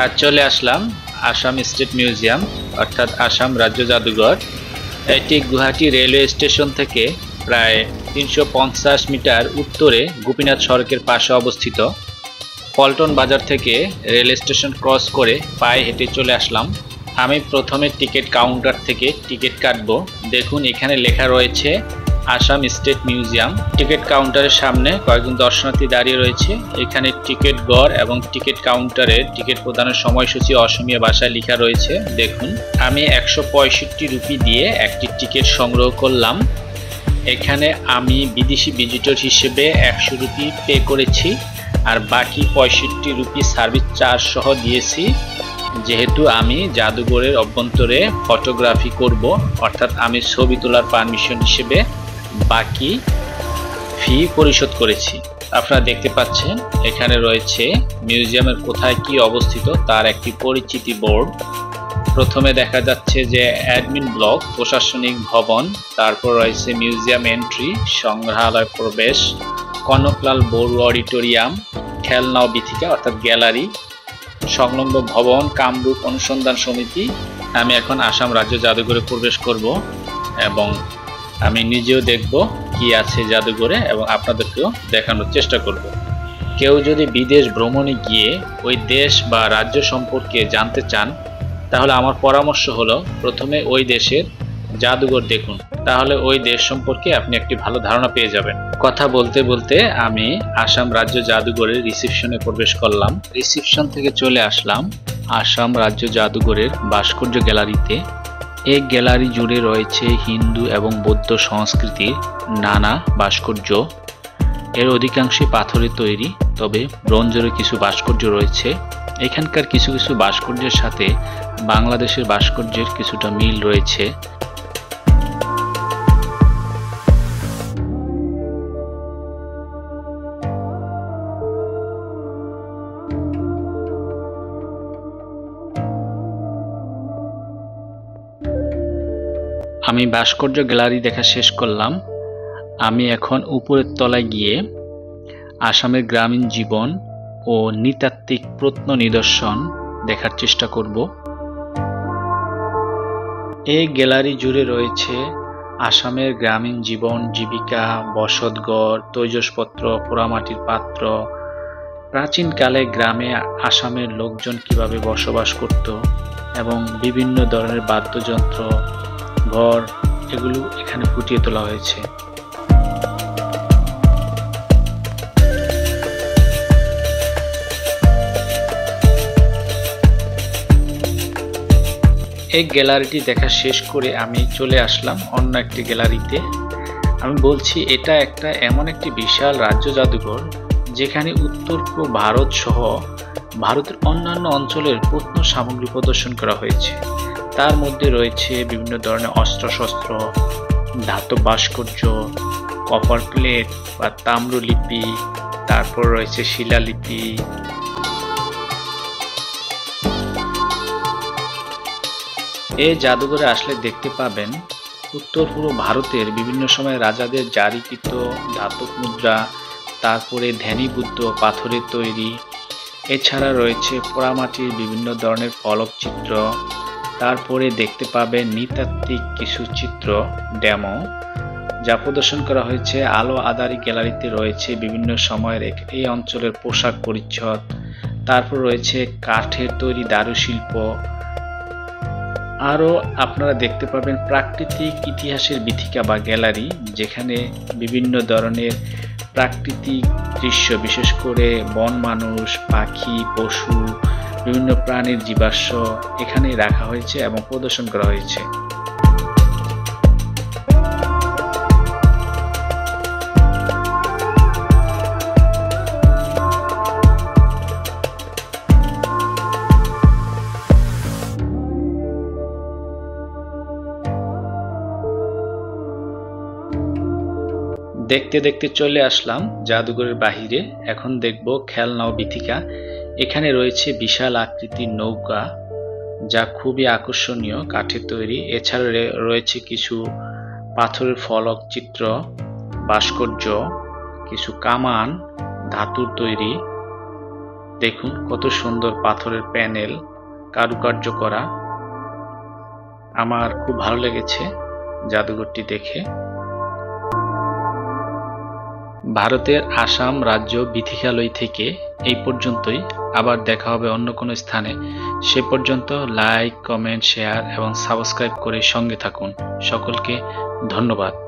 আর চলে আসলাম Assam state museum অর্থাৎ আসাম রাজ্য জাদুঘর। এটি গুয়াহাটি রেলওয়ে স্টেশন থেকে প্রায় 350 মিটার উত্তরে গোপীনাথ সড়কের পাশে অবস্থিত। পল্টন বাজার থেকে রেল স্টেশন ক্রস করে পায়ে হেঁটে চলে আসলাম। আমি প্রথমে টিকিট কাউন্টার থেকে টিকিট কাটবো। দেখুন এখানে লেখা রয়েছে আসাম স্টেট মিউজিয়াম। টিকিট কাউন্টারের সামনে কয়েকজন দর্শনার্থী দাঁড়িয়ে রয়েছে। এখানে টিকিট ঘর এবং টিকিট কাউন্টারে টিকিট প্রদানের সময়সূচি অসমীয়া ভাষায় লেখা রয়েছে। দেখুন আমি 165 রুপি দিয়ে একটি টিকিট সংগ্রহ করলাম। এখানে আমি বিদেশি ভিজিটর হিসেবে 100 রুপি পে করেছি আর বাকি 65 রুপি সার্ভিস চার্জ সহ দিয়েছি, যেহেতু আমি জাদুঘরের অভ্যন্তরে ফটোগ্রাফি করব, অর্থাৎ আমি ছবি তোলার পারমিশন হিসেবে বাকি ফি পরিশোধ করেছি। আপনারা দেখতে পাচ্ছেন এখানে রয়েছে মিউজিয়ামের কোথায় কি অবস্থিত তার একটি পরিচিতি বোর্ড। প্রথমে দেখা যাচ্ছে যে অ্যাডমিন ব্লক, প্রশাসনিক ভবন, তারপর রয়েছে মিউজিয়াম এন্ট্রি, সংগ্রহালয় প্রবেশ, কনকলাল বড়ুয়া অডিটোরিয়াম, খেলনা ও বীথিকা অর্থাৎ গ্যালারি, সংলগ্ন ভবন কামরূপ অনুসন্ধান সমিতি। আমি এখন আসাম রাজ্য জাদুঘরে প্রবেশ করব এবং আমি নিজেও দেখব কি আছে জাদুঘরে এবং আপনাদেরকেও দেখানোর চেষ্টা করব। কেউ যদি বিদেশ ভ্রমণে গিয়ে ওই দেশ বা রাজ্য সম্পর্কে জানতে চান, তাহলে আমার পরামর্শ হলো প্রথমে ওই দেশের জাদুঘর দেখুন, তাহলে ওই দেশ সম্পর্কে আপনি একটি ভালো ধারণা পেয়ে যাবেন। কথা বলতে বলতে আমি আসাম রাজ্য জাদুঘরের রিসেপশনে প্রবেশ করলাম। রিসেপশন থেকে চলে আসলাম আসাম রাজ্য জাদুঘরের ভাস্কর্য গ্যালারিতে। এই গ্যালারি জুড়ে রয়েছে হিন্দু এবং বৌদ্ধ সংস্কৃতির নানা ভাস্কর্য। এর অধিকাংশই পাথরে তৈরি, তবে ব্রোঞ্জেরও কিছু ভাস্কর্য রয়েছে। এখানকার কিছু কিছু ভাস্কর্যের সাথে বাংলাদেশের ভাস্কর্যের কিছুটা মিল রয়েছে। আমি ভাস্কর্য গ্যালারি দেখা শেষ করলাম। আমি এখন উপরের তলায় গিয়ে আসামের গ্রামীণ জীবন ও নৃতাত্ত্বিক প্রত্ন নিদর্শন দেখার চেষ্টা করব। এই গ্যালারি জুড়ে রয়েছে আসামের গ্রামীণ জীবন, জীবিকা, বসতঘর, তৈজসপত্র, পোড়ামাটির পাত্র, প্রাচীনকালে গ্রামে আসামের লোকজন কিভাবে বসবাস করত এবং বিভিন্ন ধরনের বাদ্যযন্ত্র, ঘর, এগুলো এখানে ফুটিয়ে তোলা হয়েছে। এই গ্যালারিটি দেখা শেষ করে আমি চলে আসলাম অন্য একটি গ্যালারিতে। আমি বলছি এটা একটা এমন একটি বিশাল রাজ্য জাদুঘর যেখানে উত্তর পূর্ব ভারত সহ ভারতের অন্যান্য অঞ্চলের প্রত্ন সামগ্রী প্রদর্শন করা হয়েছে। তার মধ্যে রয়েছে বিভিন্ন ধরনের অস্ত্রশস্ত্র, ধাতব ভাস্কর্য, কপার প্লেট বা তাম্রলিপি, তারপর রয়েছে শিলালিপি। এই জাদুঘরে আসলে দেখতে পাবেন উত্তর পূর্ব ভারতের বিভিন্ন সময় রাজাদের জারিকৃত ধাতব মুদ্রা, তারপরে ধ্যানী বুদ্ধ পাথরের তৈরি, এছাড়া রয়েছে পোড়ামাটির বিভিন্ন ধরনের ফলকচিত্র, তারপরে দেখতে পাবেন নৃতাত্ত্বিক কিছু চিত্র ডেমো যা প্রদর্শন করা হয়েছে। আলো আদারি গ্যালারিতে রয়েছে বিভিন্ন সময়ের এই অঞ্চলের পোশাক পরিচ্ছদ, তারপর রয়েছে কাঠের তৈরি দারুশিল্প। আরও আপনারা দেখতে পাবেন প্রাকৃতিক ইতিহাসের বীথিকা বা গ্যালারি, যেখানে বিভিন্ন ধরনের প্রাকৃতিক দৃশ্য, বিশেষ করে বন মানুষ, পাখি, পশু, বিভিন্ন প্রাণীর জীবাশ্ম এখানে রাখা হয়েছে এবং প্রদর্শন করা হয়েছে। দেখতে দেখতে চলে আসলাম জাদুঘরের বাহিরে। এখন দেখব খেলনা ও বীথিকা। এখানে রয়েছে বিশাল আকৃতির নৌকা যা খুবই আকর্ষণীয়, কাঠের তৈরি। এছাড়া রয়েছে কিছু পাথরের ফলক চিত্র, ভাস্কর্য, কিছু কামান ধাতুর তৈরি, দেখুন কত সুন্দর পাথরের প্যানেল, কারুকার্য করা। আমার খুব ভালো লেগেছে জাদুঘরটি দেখে। ভারতের আসাম রাজ্য বিথিকালয় থেকে এই পর্যন্তই। আবার দেখা হবে অন্য কোনো স্থানে। সে পর্যন্ত লাইক, কমেন্ট, শেয়ার এবং সাবস্ক্রাইব করে সঙ্গে থাকুন। সকলকে ধন্যবাদ।